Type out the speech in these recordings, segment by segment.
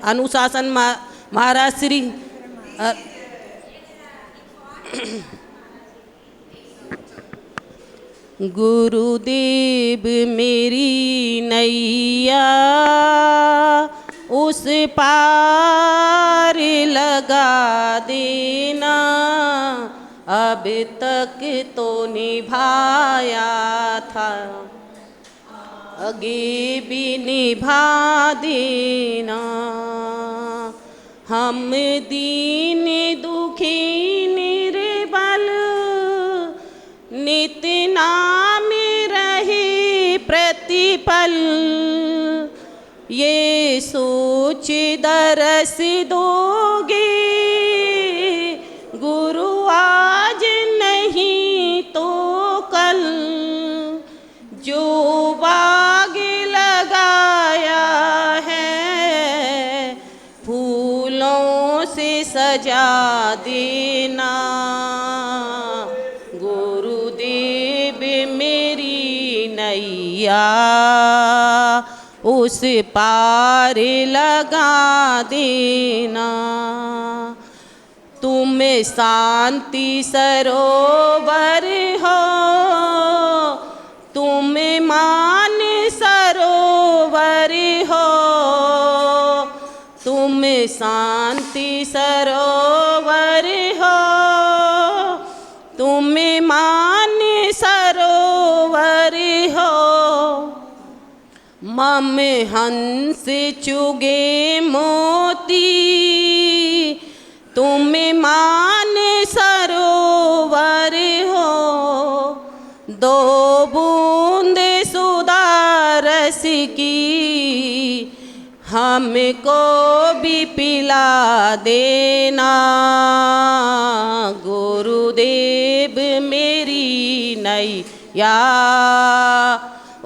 अनुशासन महाराज श्री गुरुदेव मेरी नैया उस पार लगा देना, अब तक तो निभाया था आगे भी निभा देना। हम दीन दुखी निर्बल नित नाम रहे प्रतिपल, ये सोच दरस दोगे गुरु आज नहीं तो कल, जो बाग लगाया है फूलों से सजा देना। गुरुदेव मेरी नैया उस पार लगा देना। तुम शांति सरोवर हो, तुम मान सरोवर हो, तुम शांति सरोवर हो, तुम मान सरोवर हो। मम हंस चुगे मोती, तुम मान सरोवर हो, दो बूंद सुधा रस की हमको भी पिला देना। गुरुदेव मेरी नैया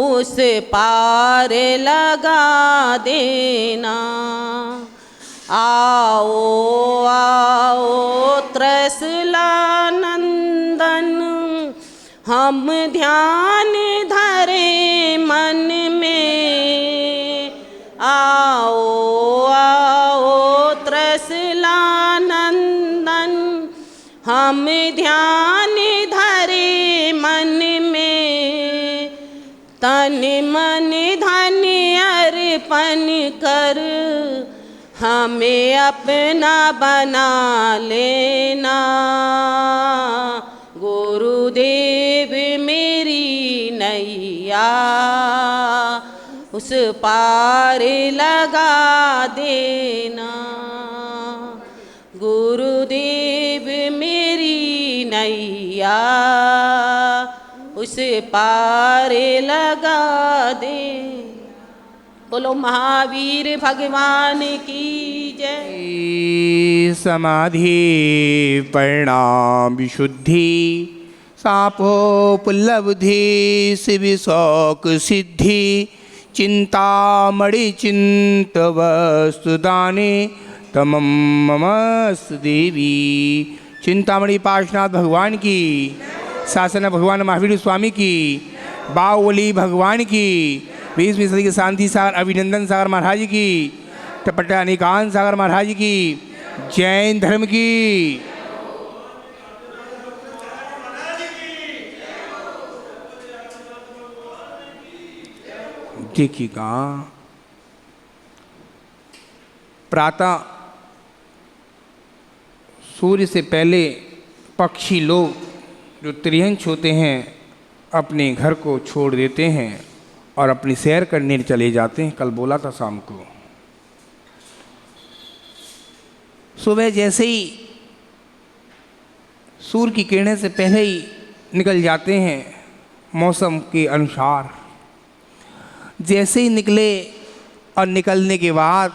उस पार लगा देना। आओ आओ त्रसला नंदन, हम ध्यान धरे मन में। आओ आओ त्रसला नंदन, हम ध्यान धरे मन में। तन मन धन अर्पण कर हमें अपना बना लेना। गुरुदेव मेरी नैया उस पार लगा देना। गुरुदेव मेरी नैया उस पार लगा दे। बोलो महावीर भगवान की जय। समाधि परिणाम विशुद्धि, सापो पुल्लब्धि शिव शौक सिद्धि। चिंतामणि चिंत वस्तु दाने तमम ममस्तु देवी। चिंतामणि पार्श्वनाथ भगवान की, शासन भगवान महावीर स्वामी की, बाहुबली भगवान की, 20वीं सदी के शांति सागर अभिनंदन सागर महाराज की, टपटा अनिकांत सागर महाराज की, जैन धर्म की। देखिएगा, प्रातः सूर्य से पहले पक्षी लोग जो त्रिहंस होते हैं अपने घर को छोड़ देते हैं और अपनी सैर करने चले जाते हैं। कल बोला था शाम को, सुबह जैसे ही सूर्य की किरणें से पहले ही निकल जाते हैं मौसम के अनुसार। जैसे ही निकले और निकलने के बाद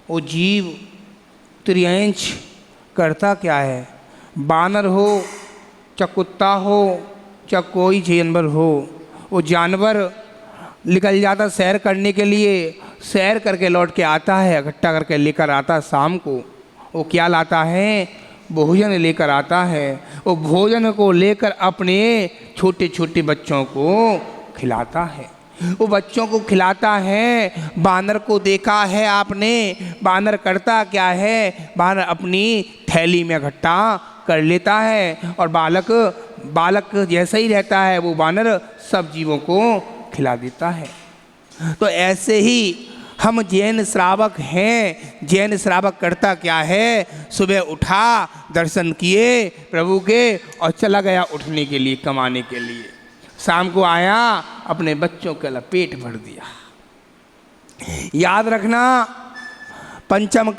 वो जीव त्रिहंस करता क्या है, बानर हो चाहे कुत्ता हो चाहे कोई जानवर हो, वो जानवर निकल जाता सैर करने के लिए, सैर करके लौट के आता है, इकट्ठा करके लेकर आता है शाम को। वो क्या लाता है, भोजन लेकर आता है। वो भोजन को लेकर अपने छोटे छोटे बच्चों को खिलाता है। वो बच्चों को खिलाता है। बानर को देखा है आपने, बानर करता क्या है, बानर अपनी थैली में इकट्ठा कर लेता है और बालक जैसा ही रहता है वो बानर सब जीवों को खिला देता है। तो ऐसे ही हम जैन श्रावक हैं। जैन श्रावक करता क्या है, सुबह उठा, दर्शन किए प्रभु के और चला गया उठने के लिए, कमाने के लिए। शाम को आया, अपने बच्चों का पेट भर दिया। याद रखना, पंचम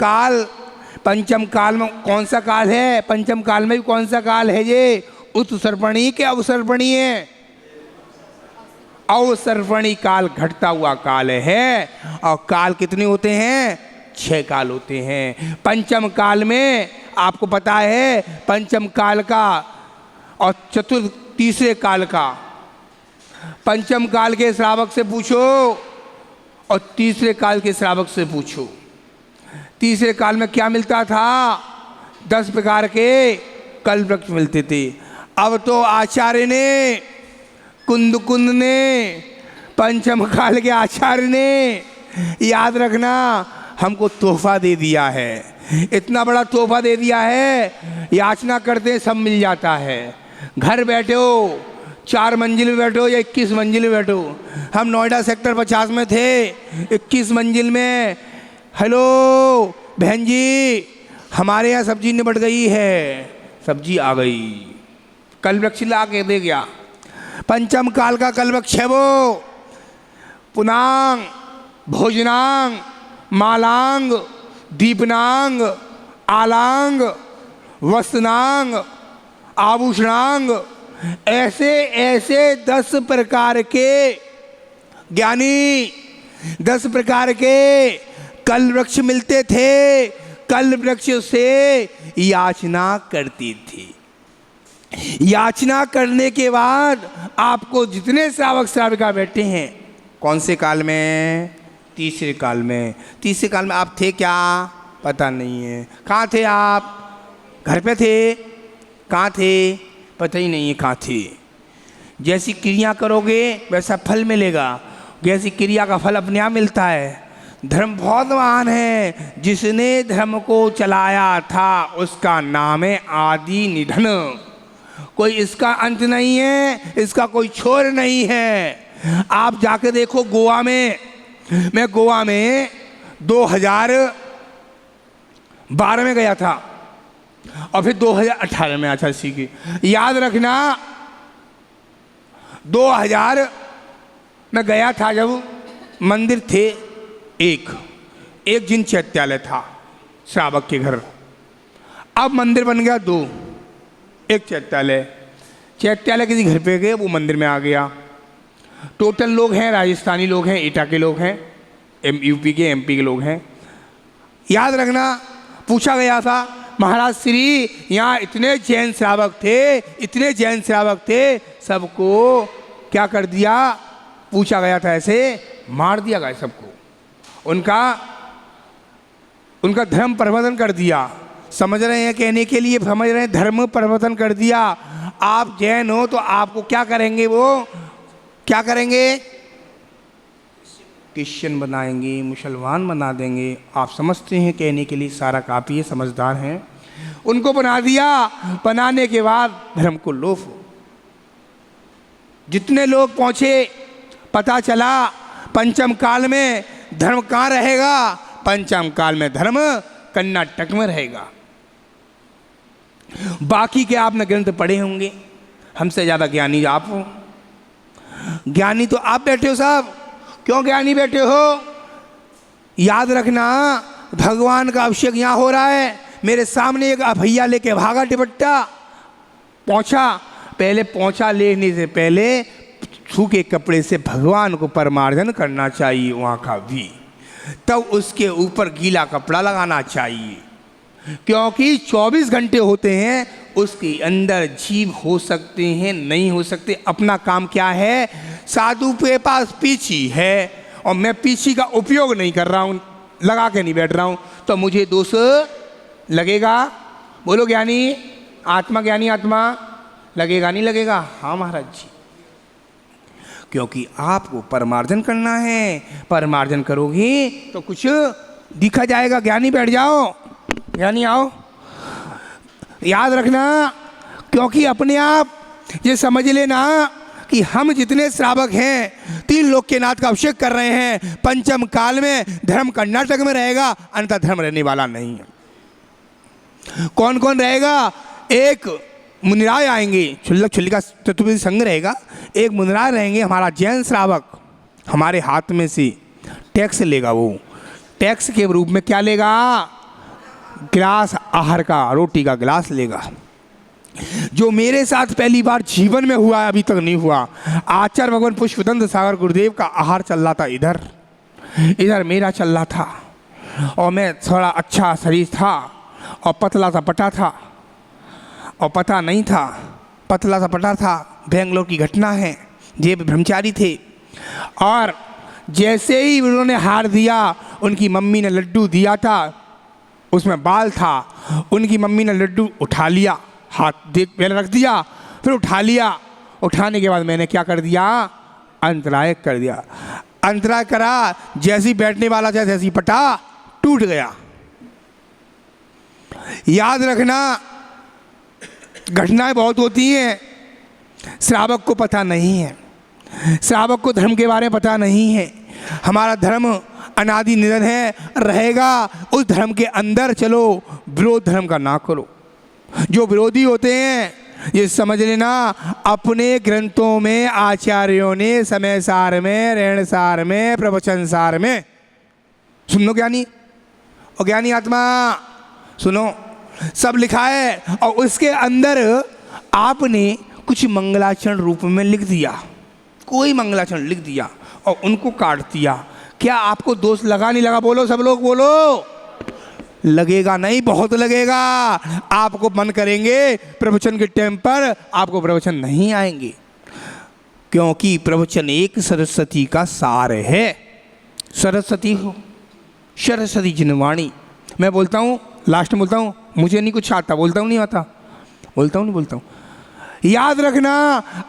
काल में कौन सा काल है? पंचम काल में भी कौन सा काल है ये? उत्सर्पणी के अवसर्पणी है? अवसर्पणी काल घटता हुआ काल है। और काल कितने होते हैं? 6 काल होते हैं। पंचम काल में आपको पता है, पंचम काल का और तीसरे काल का। पंचम काल के श्रावक से पूछो और तीसरे काल के श्रावक से पूछो। तीसरे काल में क्या मिलता था? 10 प्रकार के कल्प वृक्ष मिलते थे। अब तो आचार्य ने, कुंद ने, पंचम काल के आचार्य ने, याद रखना, हमको तोहफा दे दिया है। इतना बड़ा तोहफा दे दिया है, याचना करते सब मिल जाता है। घर बैठे हो, 4 मंजिल में बैठो या 21 मंजिल में बैठो। हम नोएडा सेक्टर 50 में थे, 21 मंजिल में, हेलो बहन जी, हमारे यहाँ सब्जी निपट गई है। सब्जी आ गई, कल वृक्ष ला के दे गया। पंचम काल का कल वृक्ष है वो। पुनांग, भोजनांग, मालांग, दीपनांग, आलांग, वस्त्रनांग, आभूषणांग, ऐसे 10 प्रकार के ज्ञानी, 10 प्रकार के कल वृक्ष मिलते थे। कल वृक्ष से याचना करती थी। याचना करने के बाद आपको जितने श्रावक श्राविका बैठे हैं, कौन से काल में? तीसरे काल में। तीसरे काल में आप थे क्या? पता नहीं है। कहाँ थे आप? घर पे थे? कहाँ थे? पता ही नहीं है कहाँ थे। जैसी क्रिया करोगे वैसा फल मिलेगा। जैसी क्रिया का फल अपने आप मिलता है। धर्म बहुत महान है। जिसने धर्म को चलाया था उसका नाम है आदि निधन। कोई इसका अंत नहीं है, इसका कोई छोर नहीं है। आप जाके देखो गोवा में, मैं गोवा में 2012 में गया था और फिर 2018 में आया इसी की। याद रखना, 2000 में गया था जब मंदिर थे एक जिन चैत्यालय था श्रावक के घर। अब मंदिर बन गया 2, एक चैत्यालय किसी घर पे गए, वो मंदिर में आ गया। टोटल लोग हैं, राजस्थानी लोग हैं, एटा के लोग हैं, यूपी के, एमपी के लोग हैं। याद रखना, पूछा गया था, महाराज श्री यहाँ इतने जैन श्रावक थे, सबको क्या कर दिया? पूछा गया था, ऐसे मार दिया गया सबको। उनका धर्म परिवर्तन कर दिया। समझ रहे हैं? कहने के लिए समझ रहे हैं, धर्म परिवर्तन कर दिया। आप जैन हो तो आपको क्या करेंगे? वो क्या करेंगे? क्रिश्चियन बनाएंगे, मुसलमान बना देंगे। आप समझते हैं, कहने के लिए सारा काफ़ी है, समझदार हैं। उनको बना दिया। बनाने के बाद धर्म को लोप हो। जितने लोग पहुंचे, पता चला पंचम काल में धर्म कहाँ रहेगा? पंचम काल में धर्म कर्नाटक में रहेगा। बाकी के आपने ग्रंथ पढ़े होंगे, हमसे ज़्यादा ज्ञानी आप हो। ज्ञानी तो आप बैठे हो साहब। क्यों ज्ञानी बैठे हो? याद रखना, भगवान का अभिषेक यहाँ हो रहा है। मेरे सामने एक भैया लेके भागा दुपट्टा, पहुँचा लेने से पहले सूखे कपड़े से भगवान को परमार्जन करना चाहिए वहाँ का भी, तब उसके ऊपर गीला कपड़ा लगाना चाहिए। क्योंकि 24 घंटे होते हैं, उसके अंदर जीव हो सकते हैं, नहीं हो सकते। अपना काम क्या है? साधु के पास पीछी है और मैं पीछी का उपयोग नहीं कर रहा हूँ, लगा के नहीं बैठ रहा हूँ, तो मुझे दोष लगेगा? बोलो ज्ञानी आत्मा, ज्ञानी आत्मा लगेगा नहीं लगेगा? हाँ महाराज जी। क्योंकि आपको परमार्जन करना है। परमार्जन करोगे तो कुछ दिखा जाएगा। ज्ञानी बैठ जाओ, ज्ञानी आओ। याद रखना, क्योंकि अपने आप ये समझ लेना कि हम जितने श्रावक हैं 3 लोक के नाथ का अभिषेक कर रहे हैं। पंचम काल में धर्म कर्नाटक में रहेगा, अन्यथा धर्म रहने वाला नहीं है। कौन कौन रहेगा? एक मुनिराज आएंगे, क्षुल्लक क्षुल्लिका चतुर्वेदी संघ रहेगा। एक मुनिराज रहेंगे, हमारा जैन श्रावक हमारे हाथ में से टैक्स लेगा। वो टैक्स के रूप में क्या लेगा? गिलास आहार का, रोटी का गिलास लेगा। जो मेरे साथ पहली बार जीवन में हुआ है, अभी तक नहीं हुआ। आचार्य भगवान पुष्पदंत सागर गुरुदेव का आहार चल रहा था, इधर मेरा चल रहा था, और मैं थोड़ा अच्छा शरीर था और पतला सा पटा था, और पता नहीं था, पतला सा पटा था। बेंगलोर की घटना है, ये ब्रह्मचारी थे, और जैसे ही उन्होंने हार दिया, उनकी मम्मी ने लड्डू दिया था, उसमें बाल था। उनकी मम्मी ने लड्डू उठा लिया, हाथ देख पहले रख दिया, फिर उठा लिया। उठाने के बाद मैंने क्या कर दिया? अंतराय कर दिया। अंतराय करा, जैसी बैठने वाला था जैसी पटा टूट गया। याद रखना, घटनाएं बहुत होती हैं, श्रावक को पता नहीं है, श्रावक को धर्म के बारे में पता नहीं है। हमारा धर्म अनादि निधन है, रहेगा। उस धर्म के अंदर चलो, विरोध धर्म का ना करो। जो विरोधी होते हैं, ये समझ लेना, अपने ग्रंथों में आचार्यों ने समय सार में, रहन सार में, प्रवचन सार में, सुन लो ज्ञानी और ज्ञानी आत्मा, सुनो, सब लिखा है। और उसके अंदर आपने कुछ मंगलाचरण रूप में लिख दिया, कोई मंगलाचरण लिख दिया और उनको काट दिया। क्या आपको दोष लगा नहीं लगा? बोलो सब लोग, बोलो। लगेगा नहीं, बहुत लगेगा। आपको मन करेंगे प्रवचन के टाइम पर आपको प्रवचन नहीं आएंगे, क्योंकि प्रवचन एक सरस्वती का सार है। सरस्वती हो, सरस्वती जिनवाणी। मैं बोलता हूँ, लास्ट में बोलता हूँ, मुझे नहीं कुछ आता, बोलता हूँ नहीं आता, बोलता हूँ नहीं बोलता हूँ। याद रखना,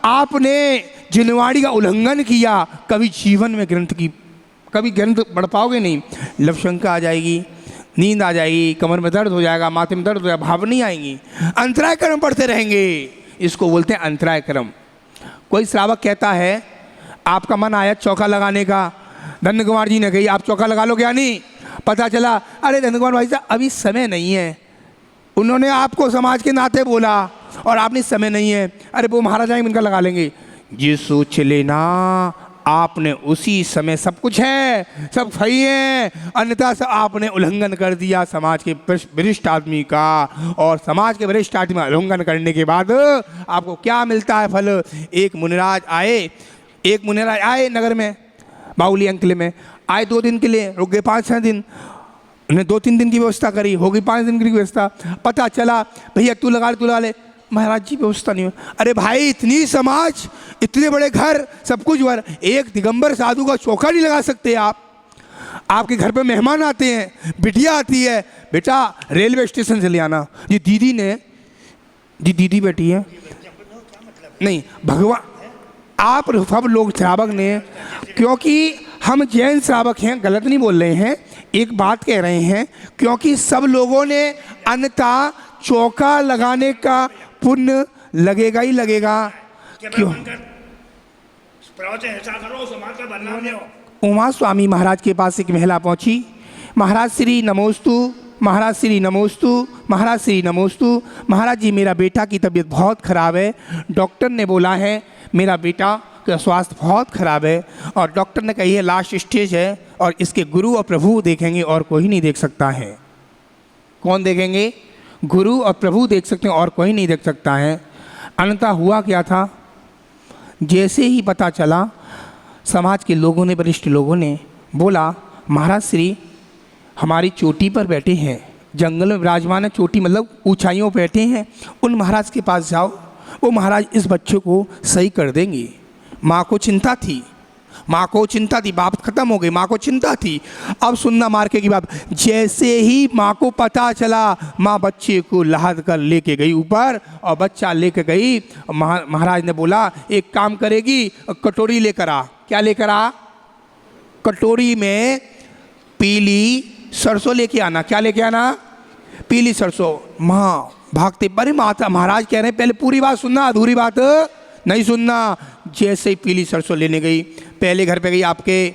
आपने जिनवाणी का उल्लंघन किया, कभी जीवन में ग्रंथ की, कभी ग्रंथ पढ़ पाओगे नहीं। लवशंका आ जाएगी, नींद आ जाएगी, कमर में दर्द हो जाएगा, माथे में दर्द हो जाएगा, भाव नहीं आएंगी। अंतराय कर्म पढ़ते रहेंगे, इसको बोलते हैं अंतराय कर्म। कोई श्रावक कहता है, आपका मन आया चौका लगाने का, धन्य कुमार जी ने कही आप चौका लगा लो, क्या नहीं? पता चला, अरे धन्य कुमार भाई साहब अभी समय नहीं है। उन्होंने आपको समाज के नाते बोला और आपने समय नहीं है, अरे वो महाराज आएंगे इनका लगा लेंगे। ये सोच लेना, आपने उसी समय सब कुछ है, सब सही है, अन्यथा से आपने उल्लंघन कर दिया समाज के वरिष्ठ आदमी का। और समाज के वरिष्ठ आदमी का उल्लंघन करने के बाद आपको क्या मिलता है फल? एक मुनिराज आए नगर में, बाउली अंकल में आए, 2 दिन के लिए रुक गए, 5-6 दिन। उन्हें 2-3 दिन की व्यवस्था करी, हो गई 5 दिन की व्यवस्था। पता चला, भैया तू लगा ले। महाराज जी व्यवस्था नहीं हो। अरे भाई, इतनी समाज, इतने बड़े घर, सब कुछ वर, एक दिगंबर साधु का चौका नहीं लगा सकते आप? आपके घर पे मेहमान आते हैं, बिटिया आती है, बेटा रेलवे स्टेशन से ले आना। जी दीदी ने, जी दीदी बैठी है, नहीं भगवान, आप सब लोग श्रावक ने, क्योंकि हम जैन श्रावक हैं, गलत नहीं बोल रहे हैं, एक बात कह रहे हैं, क्योंकि सब लोगों ने अन्यथा चौका लगाने का पुण्य लगेगा ही लगेगा। क्यों? उमा स्वामी महाराज के पास एक महिला पहुंची, महाराज श्री नमोस्तु, महाराज श्री नमोस्तु, महाराज श्री नमोस्तु। महाराज जी मेरा बेटा की तबीयत बहुत ख़राब है, डॉक्टर ने बोला है मेरा बेटा का स्वास्थ्य बहुत ख़राब है, और डॉक्टर ने कही है लास्ट स्टेज है, और इसके गुरु और प्रभु देखेंगे और कोई नहीं देख सकता है। कौन देखेंगे? गुरु और प्रभु देख सकते हैं और कोई नहीं देख सकता है। अन्यथा हुआ क्या था, जैसे ही पता चला, समाज के लोगों ने, वरिष्ठ लोगों ने बोला महाराज श्री हमारी चोटी पर बैठे हैं, जंगल में विराजमान है, चोटी मतलब ऊंचाइयों पर बैठे हैं, उन महाराज के पास जाओ, वो महाराज इस बच्चे को सही कर देंगे। माँ को चिंता थी, माँ को चिंता थी, बात खत्म हो गई, माँ को चिंता थी। अब सुनना मार्के की बात। जैसे ही माँ को पता चला, माँ बच्चे को लाद कर लेके गई ऊपर और बच्चा लेके गई। महाराज ने बोला एक काम करेगी, कटोरी लेकर आ। क्या लेकर आ? कटोरी में पीली सरसों लेके आना। क्या लेके आना? पीली सरसों। माँ भागते, अरे माता महाराज कह रहे हैं पहले पूरी बात सुनना, अधूरी बात नहीं सुनना। जैसे ही पीली सरसों लेने गई, पहले घर पे गई आपके,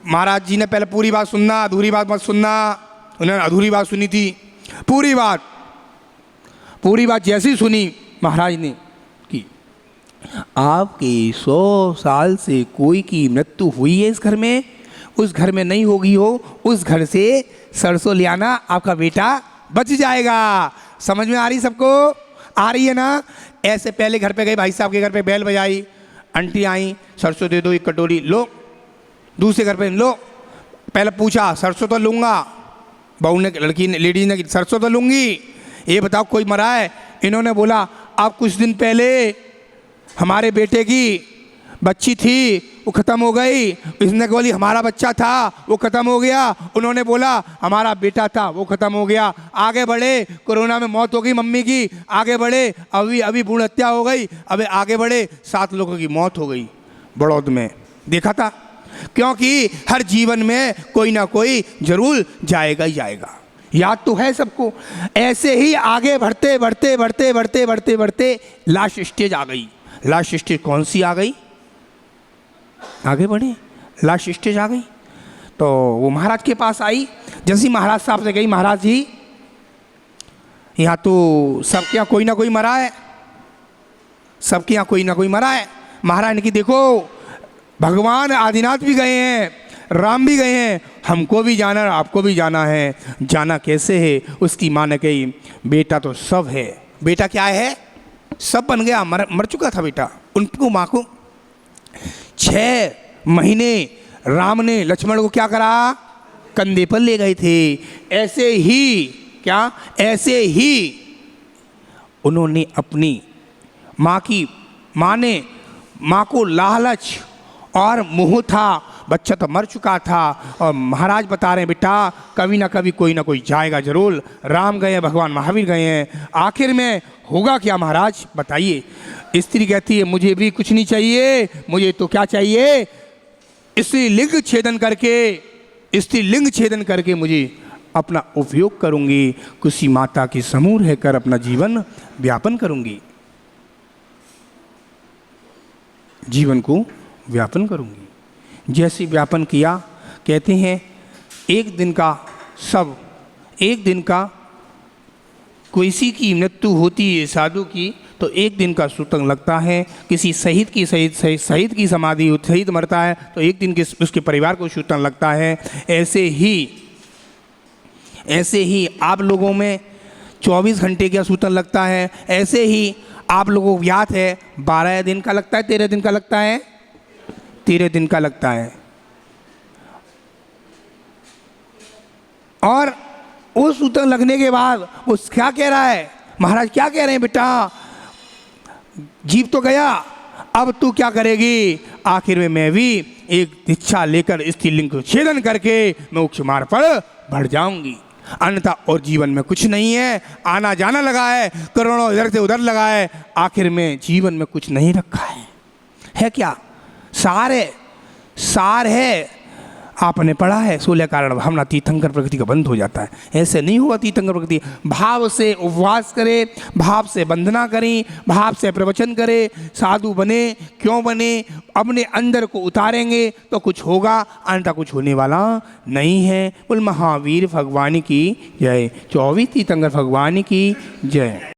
महाराज जी ने पहले पूरी बात सुनना, अधूरी बात मत सुनना। उन्होंने अधूरी बात सुनी थी, पूरी बात जैसी सुनी महाराज ने की। आपके 100 साल से कोई की मृत्यु हुई है इस घर में, उस घर में नहीं होगी हो, उस घर से सरसों ले आना, आपका बेटा बच जाएगा। समझ में आ रही सबको? आ रही है ना? ऐसे पहले घर पे गए, भाई साहब के घर पे बेल बजाई, आंटी आई, सरसों दे दो एक कटोरी, लो। दूसरे घर पे लो, पहले पूछा सरसों तो लूँगा, बहू ने, लड़की ने, लेडीज ने, सरसों तो लूँगी, ये बताओ कोई मरा है? इन्होंने बोला अब कुछ दिन पहले हमारे बेटे की बच्ची थी, वो ख़त्म हो गई। इसने बोली हमारा बच्चा था, वो ख़त्म हो गया। उन्होंने बोला हमारा बेटा था, वो ख़त्म हो गया। आगे बढ़े, कोरोना में मौत हो गई मम्मी की, आगे बढ़े, अभी भ्रूण हत्या हो गई, अभी आगे बढ़े 7 लोगों की मौत हो गई बड़ौद में। देखा था? क्योंकि हर जीवन में कोई ना कोई जरूर जाएगा ही जाएगा, याद तो है सबको। ऐसे ही आगे बढ़ते बढ़ते बढ़ते बढ़ते बढ़ते बढ़ते लास्ट स्टेज आ गई। लास्ट स्टेज कौन सी आ गई? आगे बढ़े, लास्ट स्टेज आ गई तो वो महाराज के पास आई। जैसे ही महाराज साहब से गई, महाराज जी यहाँ तो सबके यहाँ कोई ना कोई मरा है, सबके यहाँ कोई ना कोई मरा है। महाराज ने कि देखो भगवान आदिनाथ भी गए हैं, राम भी गए हैं, हमको भी जाना है, आपको भी जाना है। जाना कैसे है? उसकी माँ ने कही बेटा तो सब है। बेटा क्या है? सब बन गया, मर चुका था बेटा। उनको माँ को 6 महीने राम ने लक्ष्मण को क्या करा? कंधे पर ले गए थे। ऐसे ही उन्होंने अपनी माँ को लालच और मोह था, बच्चा तो मर चुका था और महाराज बता रहे हैं बेटा कभी ना कभी कोई ना कोई जाएगा जरूर। राम गए, भगवान महावीर गए हैं, आखिर में होगा क्या महाराज बताइए? स्त्री कहती है मुझे भी कुछ नहीं चाहिए, मुझे तो क्या चाहिए? स्त्रीलिंग छेदन करके मुझे अपना उपयोग करूंगी, किसी माता की समूह रहकर अपना जीवन व्यापन करूंगी, जीवन को व्यापन करूंगी। जैसे व्यापन किया, कहते हैं एक दिन का किसी की मृत्यु होती है साधु की तो एक दिन का सूतक लगता है। किसी शहीद की समाधि, शहीद मरता है तो एक दिन के उसके परिवार को सूतक लगता है। ऐसे ही आप लोगों में 24 घंटे का सूतक लगता है। ऐसे ही आप लोगों को याद है 12 दिन का लगता है, 13 दिन का लगता है, 13 दिन का लगता है। और वो सूतक लगने के बाद वो क्या कह रहा है? महाराज क्या कह रहे हैं? बेटा जीव तो गया, अब तू क्या करेगी? आखिर में मैं भी एक इच्छा लेकर स्त्रीलिंग को छेदन करके मैं मोक्ष मार्ग पर बढ़ जाऊंगी, अन्यथा और जीवन में कुछ नहीं है। आना जाना लगा है, करोड़ों इधर से उधर लगा है, आखिर में जीवन में कुछ नहीं रखा है क्या? सार है आपने पढ़ा है, 16 कारण भावना तीर्थंकर प्रकृति का बंध हो जाता है। ऐसे नहीं हुआ तीर्थंकर प्रकृति। भाव से उपवास करे, भाव से वंदना करें, भाव से प्रवचन करे, साधु बने। क्यों बने? अपने अंदर को उतारेंगे तो कुछ होगा, अन्यथा कुछ होने वाला नहीं है। बोल महावीर भगवान की जय, 24 तीर्थंकर भगवान की जय।